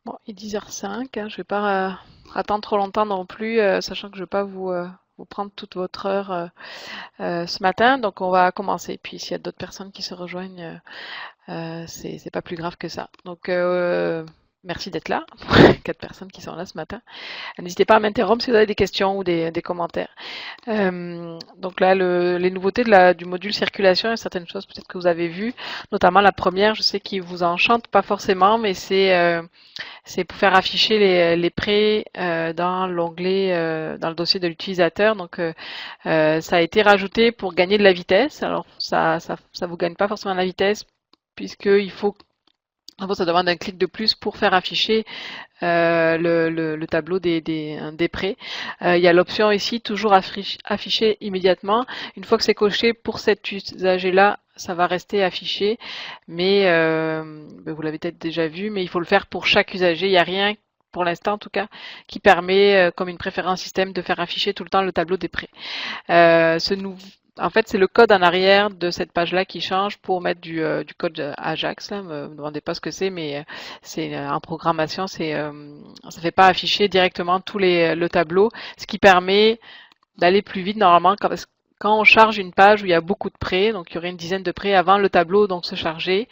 Bon, il est 10h05, hein, je vais pas attendre trop longtemps non plus, sachant que je vais pas vous prendre toute votre heure ce matin. Donc on va commencer. Puis s'il y a d'autres personnes qui se rejoignent, c'est pas plus grave que ça. Donc merci d'être là, pour 4 personnes qui sont là ce matin. N'hésitez pas à m'interrompre si vous avez des questions ou des commentaires. Donc là, les nouveautés du module circulation, il y a certaines choses peut-être que vous avez vues, notamment la première, je sais qu'il vous enchante pas forcément, mais c'est pour faire afficher les prêts dans l'onglet, dans le dossier de l'utilisateur. Donc ça a été rajouté pour gagner de la vitesse. Alors ça vous gagne pas forcément de la vitesse puisqu'il faut en fait, ça demande un clic de plus pour faire afficher le tableau des prêts. Il y a l'option ici, toujours afficher immédiatement. Une fois que c'est coché pour cet usager-là, ça va rester affiché. Mais vous l'avez peut-être déjà vu, mais il faut le faire pour chaque usager. Il n'y a rien, pour l'instant en tout cas, qui permet, comme une préférence système, de faire afficher tout le temps le tableau des prêts. En fait, c'est le code en arrière de cette page-là qui change pour mettre du code Ajax. Là. Me demandez pas ce que c'est, mais c'est en programmation, ça fait pas afficher directement le tableau, ce qui permet d'aller plus vite normalement quand on charge une page où il y a beaucoup de prêts, donc il y aurait une dizaine de prêts avant le tableau donc se charger.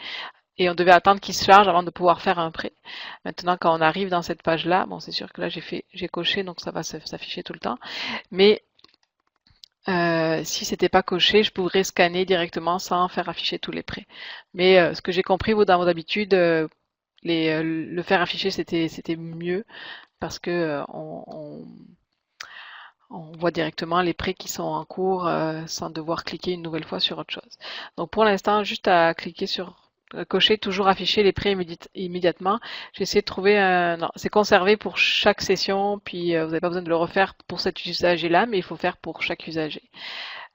Et on devait attendre qu'il se charge avant de pouvoir faire un prêt. Maintenant, quand on arrive dans cette page-là, bon, c'est sûr que là j'ai coché, donc ça va s'afficher tout le temps. Mais si c'était pas coché, je pourrais scanner directement sans faire afficher tous les prêts. Mais ce que j'ai compris, vous, dans vos habitudes, le faire afficher, c'était mieux parce que on voit directement les prêts qui sont en cours sans devoir cliquer une nouvelle fois sur autre chose. Donc pour l'instant, juste à cliquer sur cocher toujours afficher les prêts immédiatement. J'ai essayé de trouver un. Non, c'est conservé pour chaque session, puis vous n'avez pas besoin de le refaire pour cet usager-là, mais il faut faire pour chaque usager.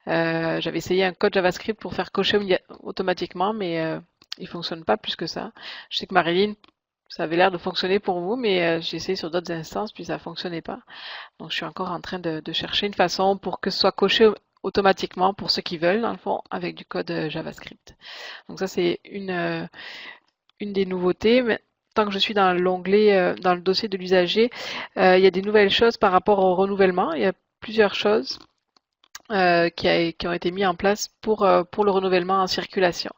J'avais essayé un code JavaScript pour faire cocher automatiquement, mais il fonctionne pas plus que ça. Je sais que Marilyn, ça avait l'air de fonctionner pour vous, mais j'ai essayé sur d'autres instances, puis ça fonctionnait pas. Donc je suis encore en train de chercher une façon pour que ce soit coché automatiquement pour ceux qui veulent, dans le fond, avec du code JavaScript. Donc ça, c'est une des nouveautés. Mais tant que je suis dans l'onglet, dans le dossier de l'usager, il y a des nouvelles choses par rapport au renouvellement. Il y a plusieurs choses qui ont été mises en place pour le renouvellement en circulation.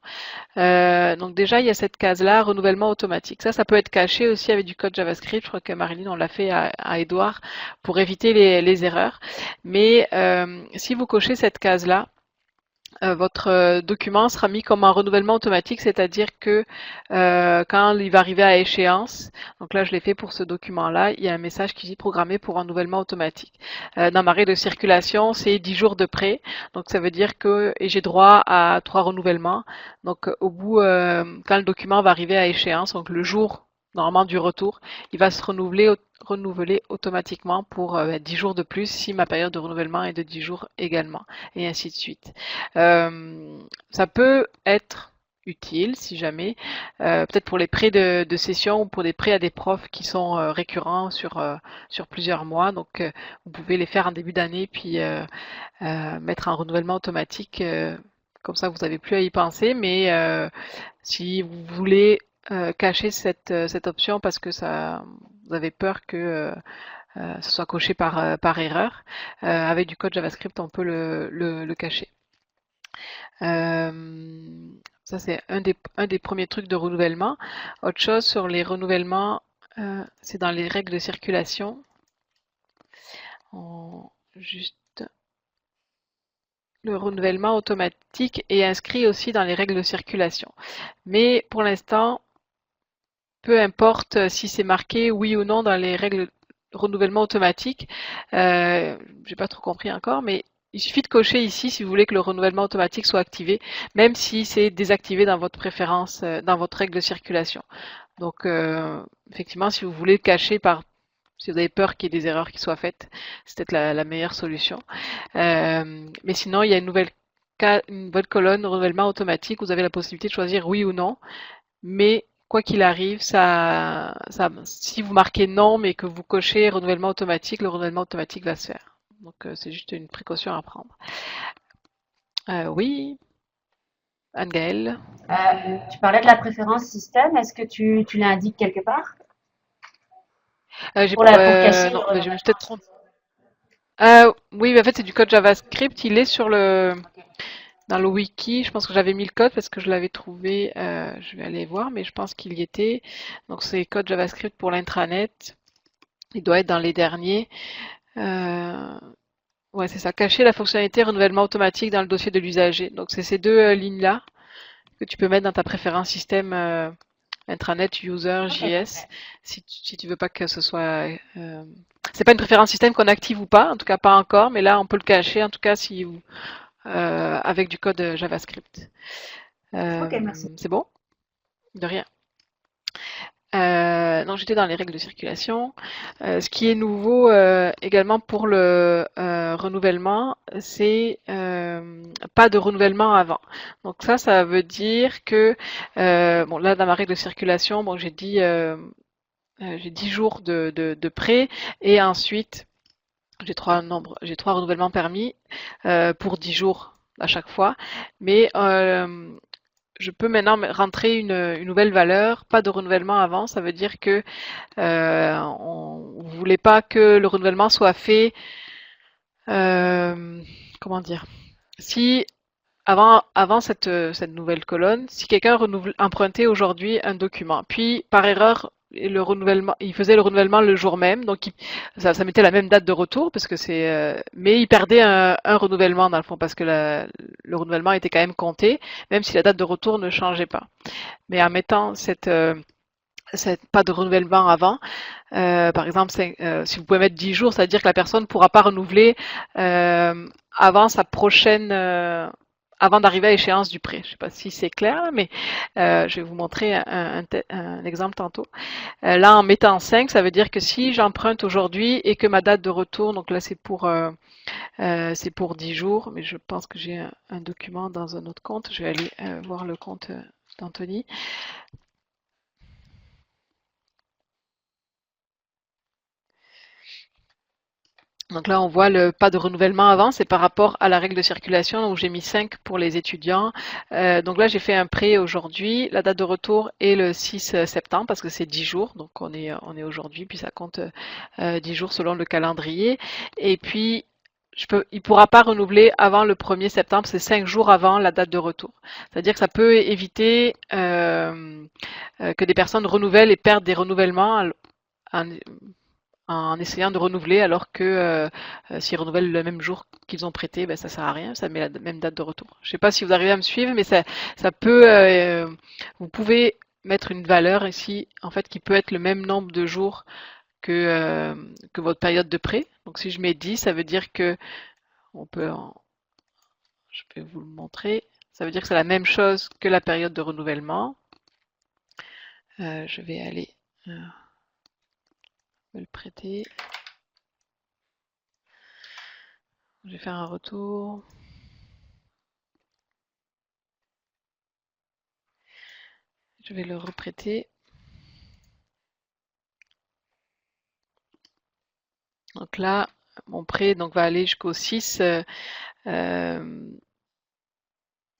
Donc déjà, il y a cette case-là, renouvellement automatique. Ça peut être caché aussi avec du code JavaScript. Je crois que Marilyn, on l'a fait à Edouard pour éviter les erreurs. Mais si vous cochez cette case-là, votre document sera mis comme un renouvellement automatique, c'est-à-dire que quand il va arriver à échéance, donc là je l'ai fait pour ce document-là, il y a un message qui dit programmé pour un renouvellement automatique. Dans ma règle de circulation, c'est 10 jours de prêt, donc ça veut dire que et j'ai droit à 3 renouvellements. Donc au bout, quand le document va arriver à échéance, donc le jour normalement du retour, il va se renouveler automatiquement pour 10 jours de plus si ma période de renouvellement est de 10 jours également, et ainsi de suite. Ça peut être utile si jamais, peut-être pour les prêts de session ou pour des prêts à des profs qui sont récurrents sur plusieurs mois. Donc, vous pouvez les faire en début d'année puis mettre un renouvellement automatique. Comme ça, vous n'avez plus à y penser. Mais si vous voulez cacher cette option parce que vous avez peur que ce soit coché par erreur, avec du code JavaScript, on peut le cacher. Ça, c'est un des premiers trucs de renouvellement. Autre chose sur les renouvellements, c'est dans les règles de circulation. Juste le renouvellement automatique est inscrit aussi dans les règles de circulation. Mais pour l'instant, peu importe si c'est marqué oui ou non dans les règles de renouvellement automatique, j'ai pas trop compris encore, mais il suffit de cocher ici si vous voulez que le renouvellement automatique soit activé, même si c'est désactivé dans votre préférence, dans votre règle de circulation. Donc, effectivement, si vous voulez le cacher si vous avez peur qu'il y ait des erreurs qui soient faites, c'est peut-être la meilleure solution. Mais sinon, il y a une nouvelle colonne renouvellement automatique. Vous avez la possibilité de choisir oui ou non. Mais quoi qu'il arrive, si vous marquez non, mais que vous cochez renouvellement automatique, le renouvellement automatique va se faire. Donc, c'est juste une précaution à prendre. Oui, Anne-Gaëlle. Tu parlais de la préférence système, est-ce que tu l'indiques quelque part? pour casser le Non, mais je me suis renouvellement. peut-être trompée. Oui, mais en fait, c'est du code JavaScript. Il est dans le wiki. Je pense que j'avais mis le code parce que je l'avais trouvé. Je vais aller voir, mais je pense qu'il y était. Donc, c'est code JavaScript pour l'intranet. Il doit être dans les derniers. Euh, ouais, c'est ça. Cacher la fonctionnalité renouvellement automatique dans le dossier de l'usager. Donc, c'est ces deux lignes-là que tu peux mettre dans ta préférence système intranet user Ok, JS parfait. si tu veux pas que ce soit c'est pas une préférence système qu'on active ou pas, en tout cas pas encore, mais là on peut le cacher en tout cas si avec du code JavaScript. Ok, merci. C'est bon? De rien. Donc j'étais dans les règles de circulation. Ce qui est nouveau également pour le renouvellement, c'est pas de renouvellement avant. Donc ça veut dire que bon là dans ma règle de circulation, bon j'ai 10 jours de prêt et ensuite j'ai trois renouvellements permis pour 10 jours à chaque fois. Mais je peux maintenant rentrer une nouvelle valeur, pas de renouvellement avant. Ça veut dire que on ne voulait pas que le renouvellement soit fait. euh, comment dire? Si avant cette nouvelle colonne, si quelqu'un empruntait aujourd'hui un document, puis par erreur, le renouvellement, il faisait le renouvellement le jour même, donc ça mettait la même date de retour, parce que mais il perdait un renouvellement dans le fond, parce que le renouvellement était quand même compté, même si la date de retour ne changeait pas. Mais en mettant pas de renouvellement avant, par exemple, si vous pouvez mettre 10 jours, ça veut dire que la personne ne pourra pas renouveler avant sa prochaine, avant d'arriver à l'échéance du prêt. Je ne sais pas si c'est clair, mais je vais vous montrer un exemple tantôt. Là, en mettant 5, ça veut dire que si j'emprunte aujourd'hui et que ma date de retour, donc là c'est pour 10 jours, mais je pense que j'ai un document dans un autre compte. Je vais aller voir le compte d'Anthony. Donc là, on voit le pas de renouvellement avant, c'est par rapport à la règle de circulation où j'ai mis 5 pour les étudiants. Donc là, j'ai fait un prêt aujourd'hui. La date de retour est le 6 septembre parce que c'est 10 jours. Donc on est aujourd'hui, puis ça compte 10 jours selon le calendrier. Et puis, il ne pourra pas renouveler avant le 1er septembre, c'est 5 jours avant la date de retour. C'est-à-dire que ça peut éviter que des personnes renouvellent et perdent des renouvellements en, en essayant de renouveler alors que s'ils renouvellent le même jour qu'ils ont prêté, ben, ça sert à rien, ça met la même date de retour. Je ne sais pas si vous arrivez à me suivre, mais ça peut, vous pouvez mettre une valeur ici, en fait, qui peut être le même nombre de jours que votre période de prêt. Donc si je mets 10, ça veut dire que on peut, je vais vous le montrer, ça veut dire que c'est la même chose que la période de renouvellement. Je vais aller me le prêter. Je vais faire un retour. Je vais le reprêter. Donc là, mon prêt donc, va aller jusqu'au 6.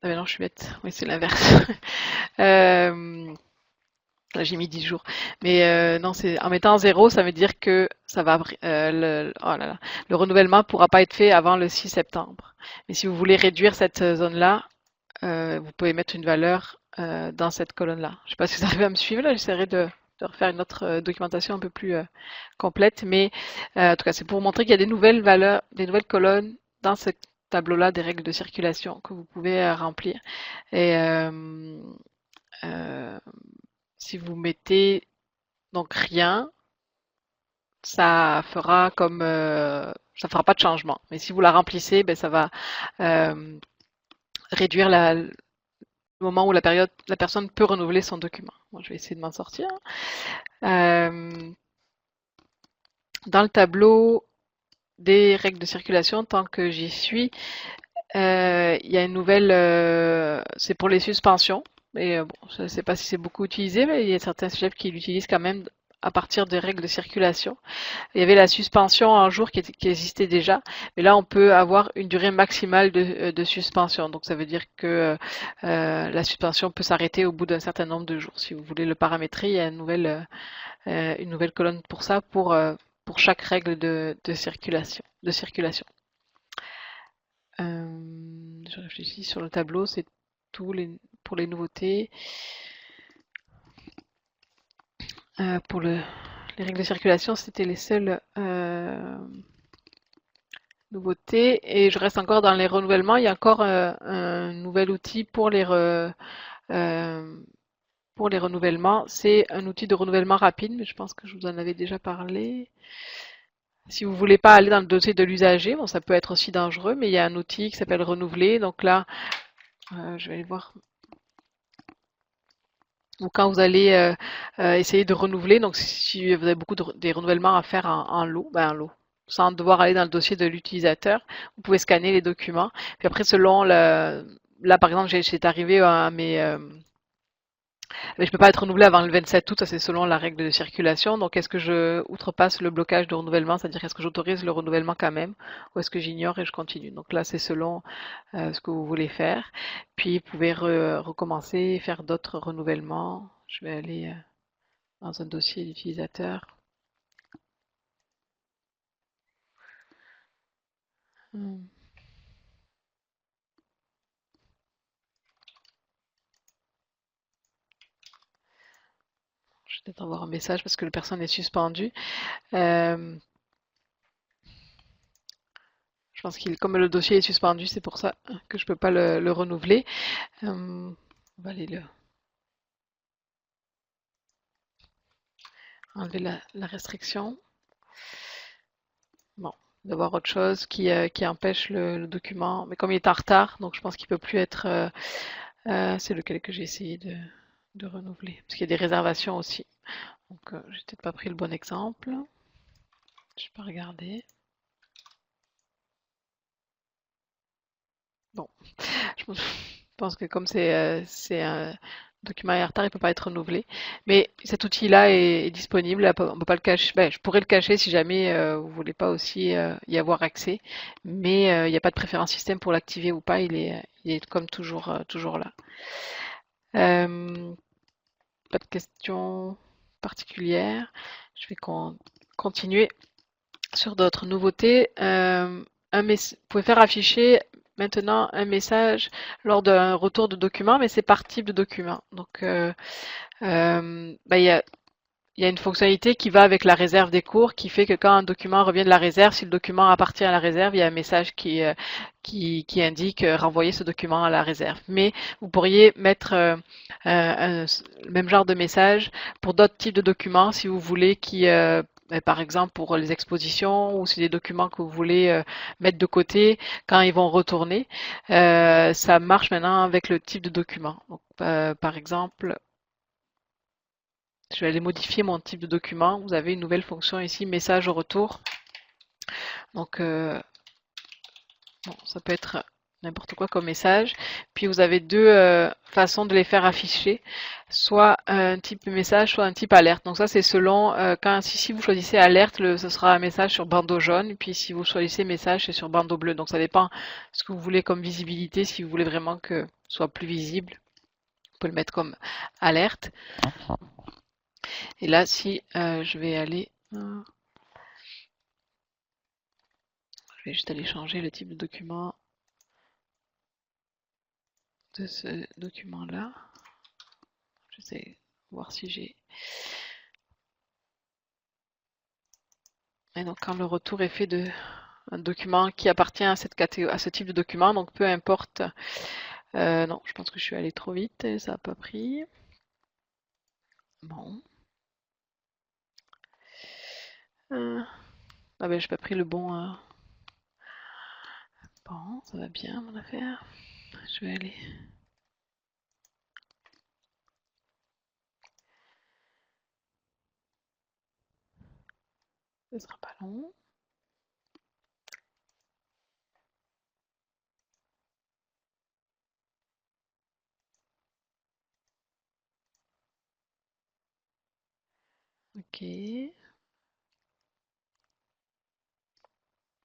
Ah ben non, je suis bête. Oui, c'est l'inverse. euh, Là, j'ai mis 10 jours. Mais non, c'est en mettant 0, ça veut dire que ça va oh là là, le renouvellement ne pourra pas être fait avant le 6 septembre. Mais si vous voulez réduire cette zone-là, vous pouvez mettre une valeur dans cette colonne-là. Je ne sais pas si vous arrivez à me suivre là, j'essaierai de refaire une autre documentation un peu plus complète, mais en tout cas, c'est pour montrer qu'il y a des nouvelles valeurs, des nouvelles colonnes dans ce tableau-là des règles de circulation que vous pouvez remplir. Et euh, si vous mettez donc rien, ça fera pas de changement. Mais si vous la remplissez, ben ça va euh, réduire le moment où la personne peut renouveler son document. Bon, je vais essayer de m'en sortir. Euh, dans le tableau des règles de circulation, tant que j'y suis, il y a une nouvelle, c'est pour les suspensions. Mais bon, je ne sais pas si c'est beaucoup utilisé, mais il y a certains chefs qui l'utilisent quand même à partir des règles de circulation. Il y avait la suspension en jour qui existait déjà, mais là on peut avoir une durée maximale de suspension. Donc ça veut dire que la suspension peut s'arrêter au bout d'un certain nombre de jours. Si vous voulez le paramétrer, il y a une nouvelle colonne pour ça, pour chaque règle de circulation. Je réfléchis sur le tableau, c'est pour les nouveautés. Pour les règles de circulation, c'était les seules nouveautés. Et je reste encore dans les renouvellements. Il y a encore un nouvel outil pour les renouvellements. C'est un outil de renouvellement rapide, mais je pense que je vous en avais déjà parlé. Si vous voulez pas aller dans le dossier de l'usager, bon, ça peut être aussi dangereux, mais il y a un outil qui s'appelle renouveler. Donc là, je vais aller voir. Ou quand vous allez essayer de renouveler, donc si vous avez beaucoup des renouvellements à faire en lot, ben en lot, sans devoir aller dans le dossier de l'utilisateur, vous pouvez scanner les documents. Puis après, selon là par exemple, j'ai arrivé à mes mais je peux pas être renouvelé avant le 27 août, ça c'est selon la règle de circulation. Donc est-ce que je outrepasse le blocage de renouvellement, c'est-à-dire est-ce que j'autorise le renouvellement quand même, ou est-ce que j'ignore et je continue. Donc là c'est selon ce que vous voulez faire. Puis vous pouvez recommencer, faire d'autres renouvellements. Je vais aller dans un dossier d'utilisateur. Hmm. Je vais peut-être envoyer un message parce que la personne est suspendue. Euh, je pense qu'il, comme le dossier est suspendu, c'est pour ça que je peux pas le renouveler. On va aller enlever la restriction. Bon, d'avoir autre chose qui empêche le document. Mais comme il est en retard, donc je pense qu'il peut plus être. C'est lequel que j'ai essayé de renouveler. Parce qu'il y a des réservations aussi. Donc, j'ai peut-être pas pris le bon exemple. Je vais pas regarder. Bon, je pense que comme c'est un document est en retard, il peut pas être renouvelé. Mais cet outil-là est disponible. On peut pas le cacher. Ben, je pourrais le cacher si jamais vous voulez pas aussi y avoir accès. Mais il n'y a pas de préférence système pour l'activer ou pas. Il est comme toujours, toujours là. Euh, Pas de questions particulières. Je vais continuer sur d'autres nouveautés. Vous pouvez faire afficher maintenant un message lors d'un retour de document, mais c'est par type de document. Donc, il y a une fonctionnalité qui va avec la réserve des cours qui fait que quand un document revient de la réserve, si le document appartient à la réserve, il y a un message qui indique renvoyer ce document à la réserve. Mais vous pourriez mettre le même genre de message pour d'autres types de documents si vous voulez par exemple pour les expositions ou si des documents que vous voulez mettre de côté quand ils vont retourner. Ça marche maintenant avec le type de document. Donc, par exemple, je vais aller modifier mon type de document. Vous avez une nouvelle fonction ici, message au retour. Donc, bon, ça peut être n'importe quoi comme message. Puis vous avez deux façons de les faire afficher, soit un type message, soit un type alerte. Donc ça c'est selon si vous choisissez alerte, ce sera un message sur bandeau jaune. Puis si vous choisissez message, c'est sur bandeau bleu. Donc ça dépend ce que vous voulez comme visibilité. Si vous voulez vraiment que ce soit plus visible, vous pouvez le mettre comme alerte. Et là, si je vais aller, je vais juste aller changer le type de document de ce document-là. Je sais voir si j'ai. Et donc, quand le retour est fait de un document qui appartient à cette catégorie, à ce type de document, donc peu importe. Non, je pense que je suis allée trop vite et ça n'a pas pris. Bon. Ah ben, j'ai pas pris le bon. Bon, ça va bien mon affaire. Je vais aller. Ce sera pas long. Ok.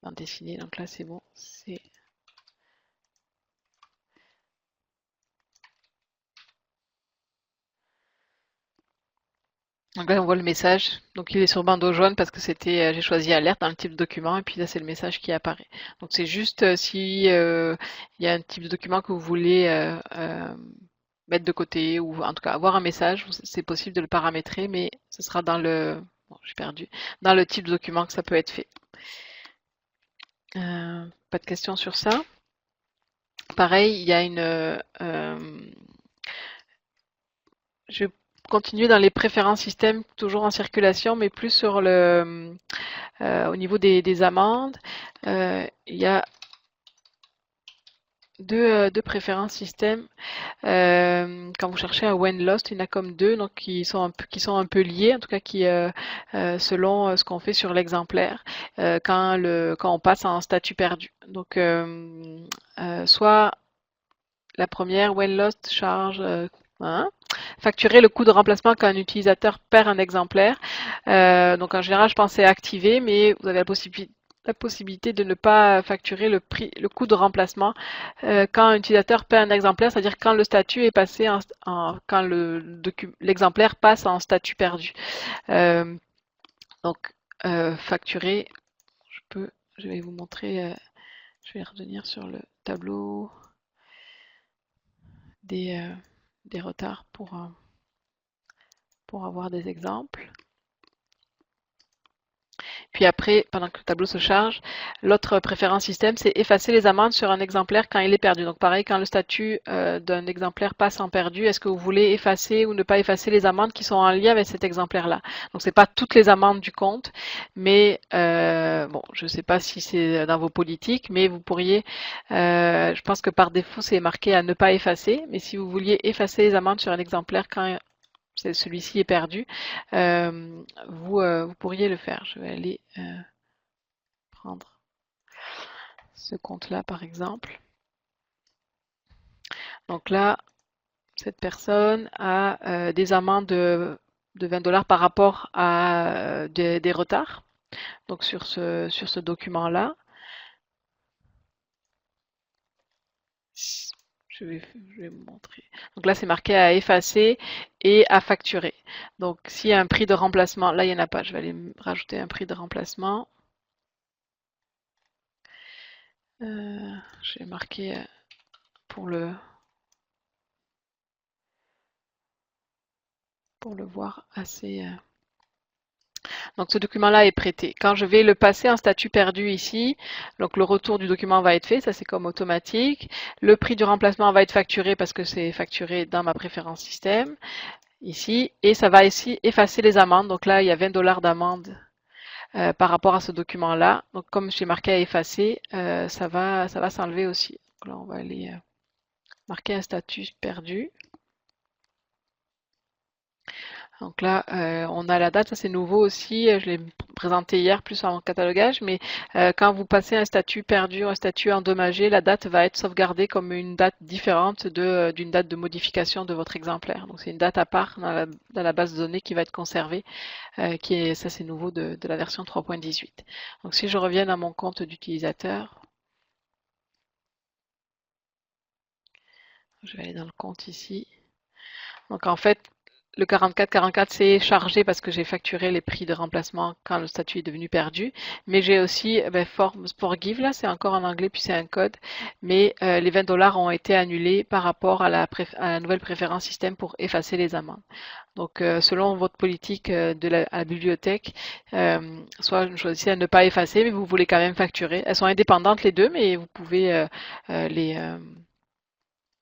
Bien dessiné, donc là c'est bon. Donc là on voit le message. Donc il est sur bandeau jaune parce que j'ai choisi alerte dans le type de document et puis là c'est le message qui apparaît. Donc c'est juste si il y a un type de document que vous voulez mettre de côté ou en tout cas avoir un message, c'est possible de le paramétrer, mais ce sera bon, j'ai perdu, dans le type de document que ça peut être fait. Pas de questions sur ça. Pareil, il y a je vais continuer dans les préférences système, toujours en circulation, mais plus sur au niveau des amendes. Il y a deux préférences système. Quand vous cherchez un when lost, il y en a comme deux, donc qui sont un peu liés, en tout cas selon ce qu'on fait sur l'exemplaire, quand on passe en statut perdu. Donc soit la première, when lost, charge facturer le coût de remplacement quand un utilisateur perd un exemplaire. Donc en général, je pensais activer, mais vous avez la possibilité de ne pas facturer le coût de remplacement quand un utilisateur perd un exemplaire, c'est-à-dire quand le statut est passé quand l'exemplaire passe en statut perdu. Donc facturer, je vais vous montrer, je vais revenir sur le tableau des retards pour avoir des exemples. Puis après, pendant que le tableau se charge, l'autre préférence système, c'est effacer les amendes sur un exemplaire quand il est perdu. Donc pareil, quand le statut d'un exemplaire passe en perdu, est-ce que vous voulez effacer ou ne pas effacer les amendes qui sont en lien avec cet exemplaire-là? Donc c'est pas toutes les amendes du compte, mais bon, je ne sais pas si c'est dans vos politiques, mais vous pourriez, je pense que par défaut, c'est marqué à ne pas effacer, mais si vous vouliez effacer les amendes sur un exemplaire quand celui-ci est perdu, vous pourriez le faire. Je vais aller prendre ce compte-là par exemple. Donc là, cette personne a des amendes de 20 $ par rapport à des retards. Donc sur ce document-là, je vais vous montrer. Donc là, c'est marqué à effacer et à facturer. Donc s'il y a un prix de remplacement, là il n'y en a pas, je vais aller rajouter un prix de remplacement. Je vais marquer pour le voir assez. Donc ce document-là est prêté. Quand je vais le passer en statut perdu ici, donc le retour du document va être fait, ça c'est comme automatique. Le prix du remplacement va être facturé parce que c'est facturé dans ma préférence système, ici, et ça va ici effacer les amendes. Donc là, il y a 20 $ d'amende par rapport à ce document-là. Donc comme j'ai marqué à effacer, ça va s'enlever aussi. Donc là, on va aller marquer un statut perdu. Donc là, on a la date, ça c'est nouveau aussi, je l'ai présenté hier plus en catalogage, mais quand vous passez un statut perdu, un statut endommagé, la date va être sauvegardée comme une date différente d'une date de modification de votre exemplaire. Donc c'est une date à part dans la base de données qui va être conservée, ça c'est nouveau de la version 3.18. Donc si je reviens à mon compte d'utilisateur, je vais aller dans le compte ici. Donc en fait, le 4444, c'est chargé parce que j'ai facturé les prix de remplacement quand le statut est devenu perdu. Mais j'ai aussi forgive, là, c'est encore en anglais, puis c'est un code. Mais les 20 $ ont été annulés par rapport à la nouvelle préférence système pour effacer les amendes. Donc, selon votre politique à la bibliothèque, soit vous choisissez à ne pas effacer, mais vous voulez quand même facturer. Elles sont indépendantes les deux, mais vous pouvez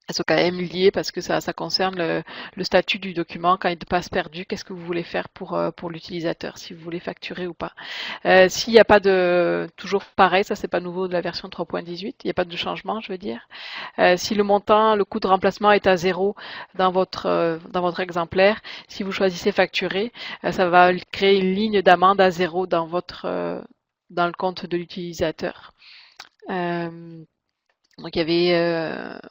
elles sont quand même liées parce que ça concerne le statut du document quand il passe perdu. Qu'est-ce que vous voulez faire pour l'utilisateur, si vous voulez facturer ou pas. S'il n'y a pas toujours pareil, ça c'est pas nouveau de la version 3.18, il n'y a pas de changement, je veux dire. Si le coût de remplacement est à 0 dans votre exemplaire, si vous choisissez facturer, ça va créer une ligne d'amende à 0 dans le compte de l'utilisateur. Donc il y avait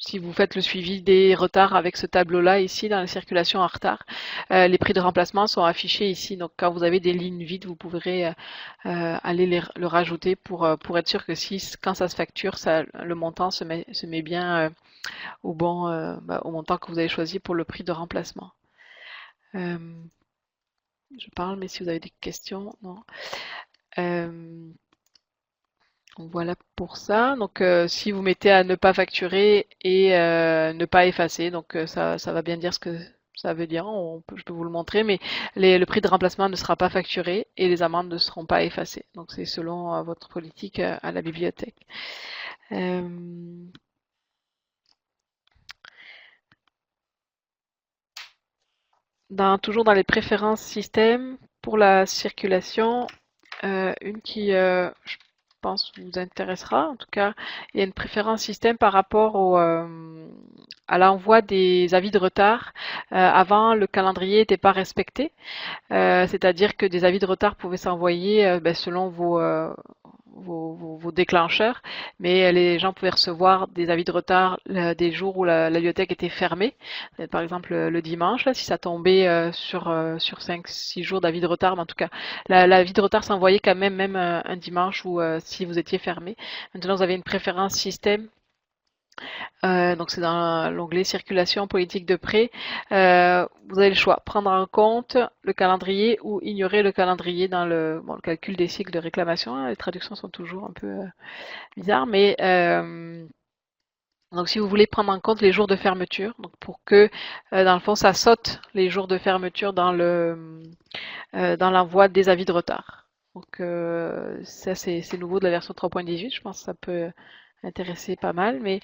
si vous faites le suivi des retards avec ce tableau-là ici dans la circulation en retard, les prix de remplacement sont affichés ici. Donc quand vous avez des lignes vides, vous pourrez aller le rajouter pour être sûr que quand ça se facture, le montant se met bien au montant que vous avez choisi pour le prix de remplacement. Je parle, mais si vous avez des questions, non. Voilà pour ça. Donc, si vous mettez à ne pas facturer et ne pas effacer, donc ça va bien dire ce que ça veut dire. Je peux vous le montrer, mais le prix de remplacement ne sera pas facturé et les amendes ne seront pas effacées. Donc, c'est selon votre politique à la bibliothèque. Toujours dans les préférences système pour la circulation, une qui, je pense, vous intéressera. En tout cas, il y a une préférence système par rapport à l'envoi des avis de retard. Avant, le calendrier n'était pas respecté, c'est-à-dire que des avis de retard pouvaient s'envoyer selon vos déclencheurs, mais les gens pouvaient recevoir des avis de retard des jours où la bibliothèque était fermée. Par exemple, le dimanche, là, si ça tombait sur 5-6 jours d'avis de retard, mais en tout cas, l'avis de retard s'envoyait quand même un dimanche ou si vous étiez fermé. Maintenant, vous avez une préférence système. Donc c'est dans l'onglet circulation politique de prêt. Vous avez le choix, prendre en compte le calendrier ou ignorer le calendrier dans le calcul des cycles de réclamation. Les traductions sont toujours un peu bizarres, mais donc si vous voulez prendre en compte les jours de fermeture, donc pour que dans le fond ça saute les jours de fermeture dans l'envoi des avis de retard. Donc ça c'est nouveau de la version 3.18, je pense que ça peut intéresser pas mal, mais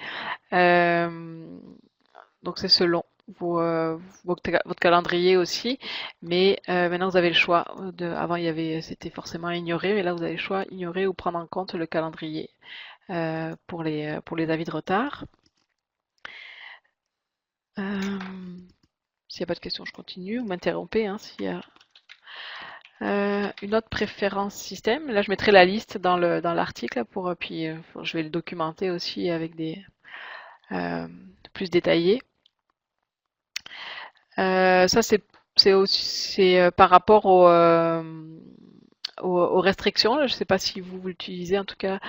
donc c'est selon votre calendrier aussi, mais maintenant vous avez le choix. Avant c'était forcément ignorer, mais là vous avez le choix ignorer ou prendre en compte le calendrier pour les avis de retard. S'il n'y a pas de questions, je continue. Vous m'interrompez s'il y a une autre préférence système. Là, je mettrai la liste dans l'article puis je vais le documenter aussi avec des plus détaillés. Ça, c'est aussi par rapport aux restrictions. Je ne sais pas si vous l'utilisez, en tout cas,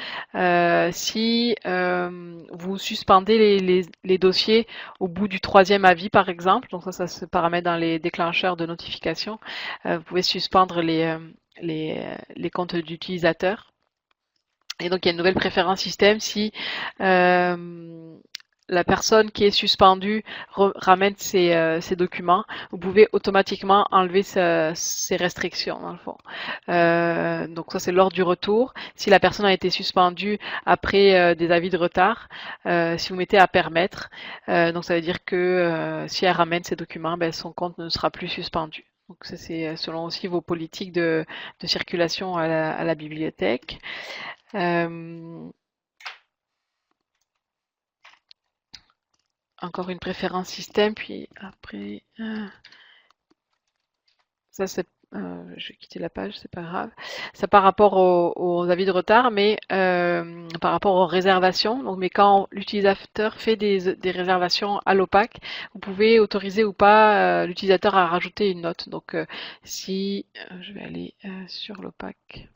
si vous suspendez les dossiers au bout du 3e avis, par exemple, donc ça se paramètre dans les déclencheurs de notification, vous pouvez suspendre les comptes d'utilisateurs. Et donc, il y a une nouvelle préférence système si la personne qui est suspendue ramène ses documents, vous pouvez automatiquement enlever ces restrictions, dans le fond. Donc ça, c'est lors du retour. Si la personne a été suspendue après des avis de retard, si vous mettez à permettre, donc ça veut dire que si elle ramène ses documents, son compte ne sera plus suspendu. Donc ça, c'est selon aussi vos politiques de circulation à la bibliothèque. Encore une préférence système, puis après, ça c'est, je vais quitter la page, c'est pas grave. Ça par rapport aux avis de retard, mais par rapport aux réservations. Donc, mais quand l'utilisateur fait des réservations à l'OPAC, vous pouvez autoriser ou pas l'utilisateur à rajouter une note. Donc, si je vais aller sur l'OPAC.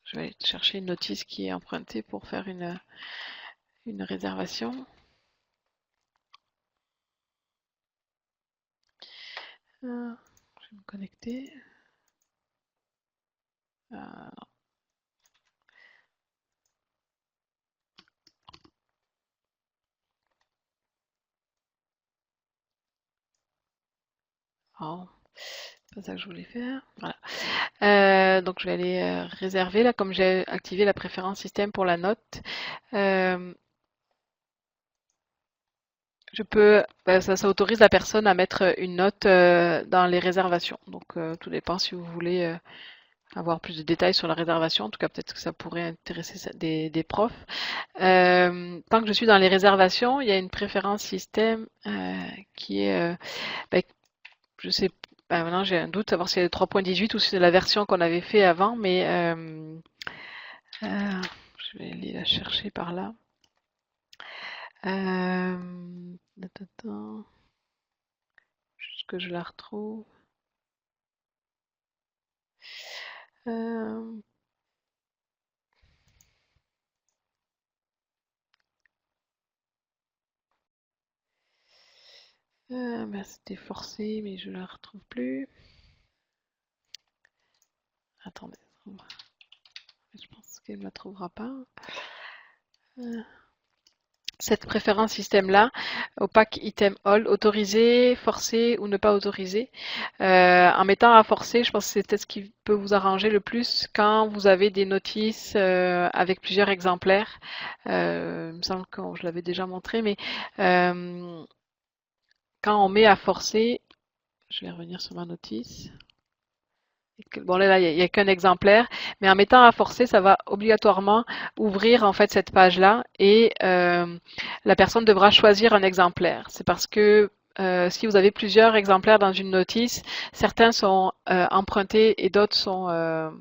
Je vais aller chercher une notice qui est empruntée pour faire une réservation. Je vais me connecter. Oh, c'est pas ça que je voulais faire. Voilà. Donc je vais aller réserver là, comme j'ai activé la préférence système pour la note. Ça autorise la personne à mettre une note dans les réservations. Donc tout dépend si vous voulez avoir plus de détails sur la réservation. En tout cas, peut-être que ça pourrait intéresser des profs. Tant que je suis dans les réservations, il y a une préférence système qui est, je sais, maintenant j'ai un doute, savoir si c'est le 3.18 ou si c'est la version qu'on avait fait avant, mais je vais aller la chercher par là. Attends, juste que je la retrouve. Euh, ben, c'était forcé, mais je la retrouve plus. Attendez, je pense qu'elle ne la trouvera pas. Cette préférence système-là, opaque item all, autorisé, forcé ou ne pas autorisé. En mettant à forcer, je pense que c'est peut-être ce qui peut vous arranger le plus quand vous avez des notices avec plusieurs exemplaires. Il me semble que je l'avais déjà montré, mais euh, quand on met à forcer, je vais revenir sur ma notice. Bon là, il n'y a qu'un exemplaire, mais en mettant à forcer, ça va obligatoirement ouvrir en fait cette page-là et la personne devra choisir un exemplaire. C'est parce que si vous avez plusieurs exemplaires dans une notice, certains sont empruntés et d'autres sont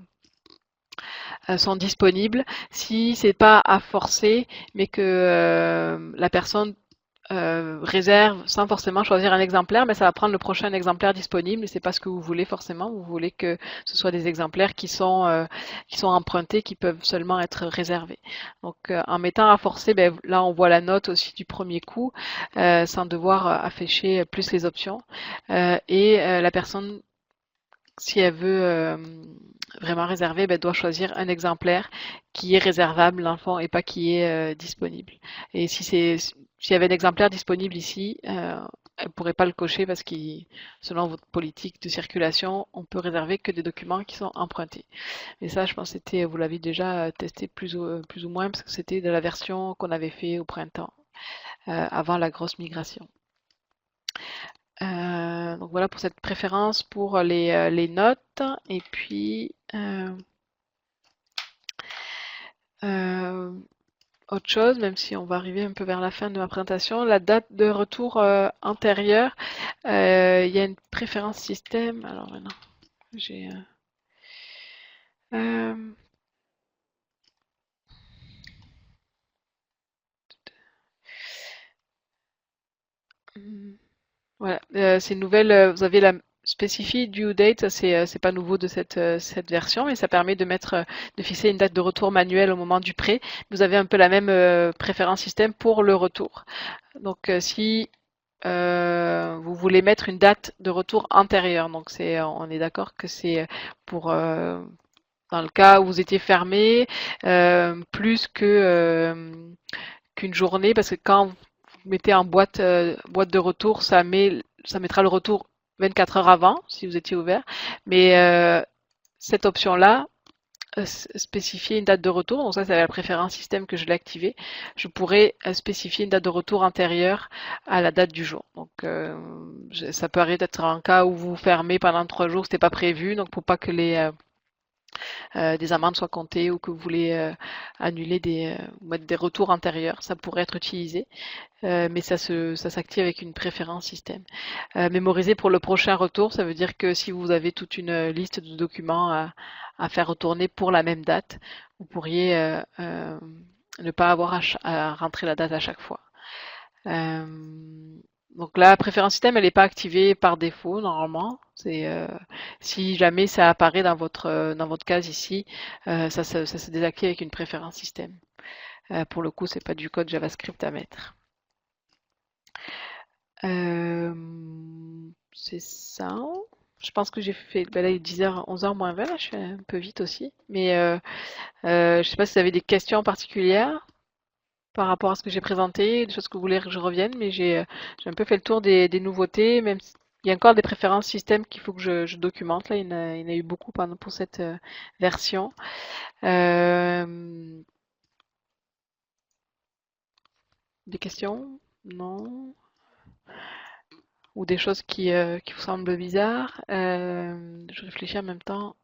disponibles. Si c'est pas à forcer, mais que la personne réserve sans forcément choisir un exemplaire, mais ça va prendre le prochain exemplaire disponible et c'est pas ce que vous voulez forcément. Vous voulez que ce soit des exemplaires qui sont empruntés, qui peuvent seulement être réservés. Donc en mettant à forcer, ben, là on voit la note aussi du premier coup, sans devoir afficher plus les options. La personne si elle veut vraiment réserver, ben, doit choisir un exemplaire qui est réservable dans le fond et pas qui est disponible. Et s'il y avait un exemplaire disponible ici, elle ne pourrait pas le cocher parce que selon votre politique de circulation, on peut réserver que des documents qui sont empruntés. Et ça, je pense que c'était, vous l'avez déjà testé plus ou moins parce que c'était de la version qu'on avait fait au printemps, avant la grosse migration. Donc voilà pour cette préférence pour les notes. Et puis, autre chose, même si on va arriver un peu vers la fin de ma présentation, la date de retour antérieure. Il y a une préférence système. Alors maintenant, j'ai... voilà, c'est une nouvelle, vous avez la spécifie due date, ça c'est pas nouveau de cette version, mais ça permet de mettre, de fixer une date de retour manuelle au moment du prêt. Vous avez un peu la même préférence système pour le retour. Donc si vous voulez mettre une date de retour antérieure, donc on est d'accord que c'est pour dans le cas où vous étiez fermé, plus que qu'une journée, parce que quand vous mettez en boîte de retour, ça mettra le retour 24 heures avant, si vous étiez ouvert. Mais cette option-là, spécifier une date de retour, donc ça c'est la préférence système que je l'ai activée, je pourrais spécifier une date de retour antérieure à la date du jour. Donc ça peut arriver d'être un cas où vous fermez pendant 3 jours, c'était pas prévu, donc pour pas que des amendes soient comptées ou que vous voulez annuler mettre des retours antérieurs, ça pourrait être utilisé, mais ça s'active avec une préférence système. Mémoriser pour le prochain retour, ça veut dire que si vous avez toute une liste de documents à faire retourner pour la même date, vous pourriez ne pas avoir à rentrer la date à chaque fois. Donc la préférence système, elle n'est pas activée par défaut normalement. C'est si jamais ça apparaît dans votre case ici, ça se désactive avec une préférence système. Pour le coup, c'est pas du code JavaScript à mettre. C'est ça. Je pense que j'ai fait, ben là il est 10h, 11h moins 20, là, je fais un peu vite aussi. Mais je sais pas si vous avez des questions particulières par rapport à ce que j'ai présenté, des choses que vous voulez que je revienne, mais j'ai un peu fait le tour des nouveautés, même il y a encore des préférences système qu'il faut que je documente. Là, il y en a eu beaucoup pour cette version. Des questions? Non? Ou des choses qui vous semblent bizarres? Je réfléchis en même temps.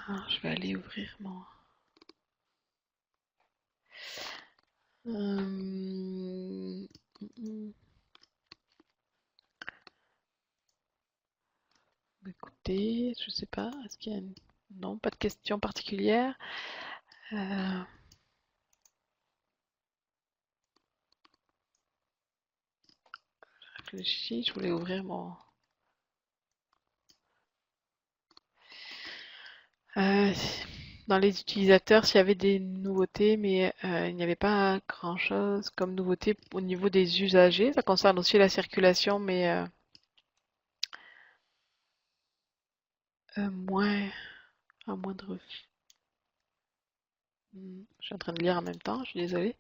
Ah, je vais aller ouvrir mon... Euh, côté, je sais pas, est-ce qu'il y a non, pas de questions particulières. Je réfléchis, je voulais ouvrir mon... dans les utilisateurs, s'il y avait des nouveautés, mais il n'y avait pas grand-chose comme nouveauté au niveau des usagers. Ça concerne aussi la circulation, mais moins, à moindre. Je suis en train de lire en même temps, je suis désolée.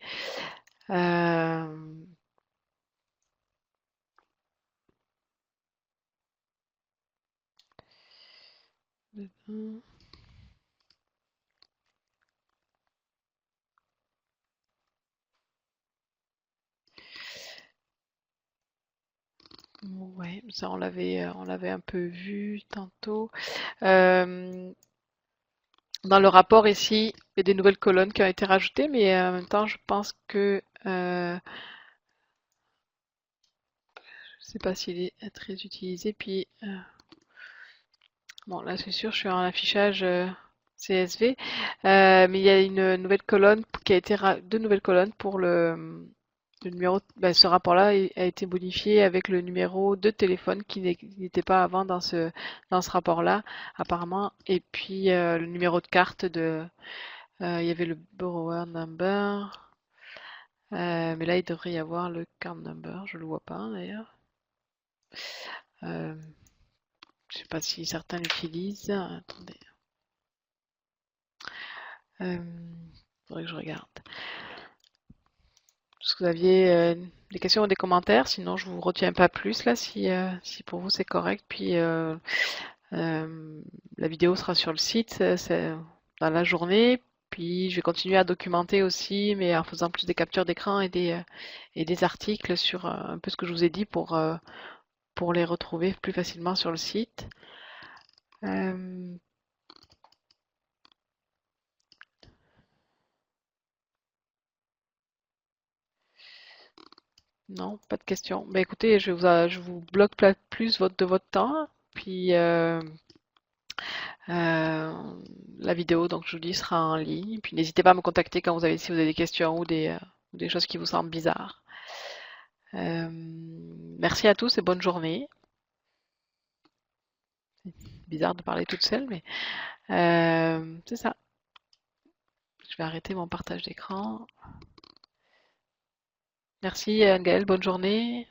Ouais, ça on l'avait un peu vu tantôt. Euh, Dans le rapport ici, il y a des nouvelles colonnes qui ont été rajoutées, mais en même temps, je pense que je sais pas s'il est très utilisé. Puis bon, là c'est sûr, je suis en affichage CSV, mais il y a une nouvelle colonne qui a été deux nouvelles colonnes pour le numéro. Ben, ce rapport-là a été modifié avec le numéro de téléphone qui n'était pas avant dans ce rapport-là, apparemment. Et puis le numéro de carte de il y avait le borrower number, mais là il devrait y avoir le card number, je le vois pas d'ailleurs. Euh, je sais pas si certains l'utilisent. Attendez, faudrait que je regarde. Est-ce que vous aviez des questions ou des commentaires? Sinon, je vous retiens pas plus là, si pour vous c'est correct. Puis la vidéo sera sur le site dans la journée. Puis je vais continuer à documenter aussi, mais en faisant plus des captures d'écran et des articles sur un peu ce que je vous ai dit pour les retrouver plus facilement sur le site. Euh, non, pas de questions. Ben écoutez, je vous bloque pas plus de votre temps. Puis Euh, la vidéo, donc je vous dis, sera en ligne. Puis n'hésitez pas à me contacter quand si vous avez des questions ou des choses qui vous semblent bizarres. Euh, Merci à tous et bonne journée. Bizarre de parler toute seule, mais c'est ça. Je vais arrêter mon partage d'écran. Merci Anne-Gaëlle, bonne journée.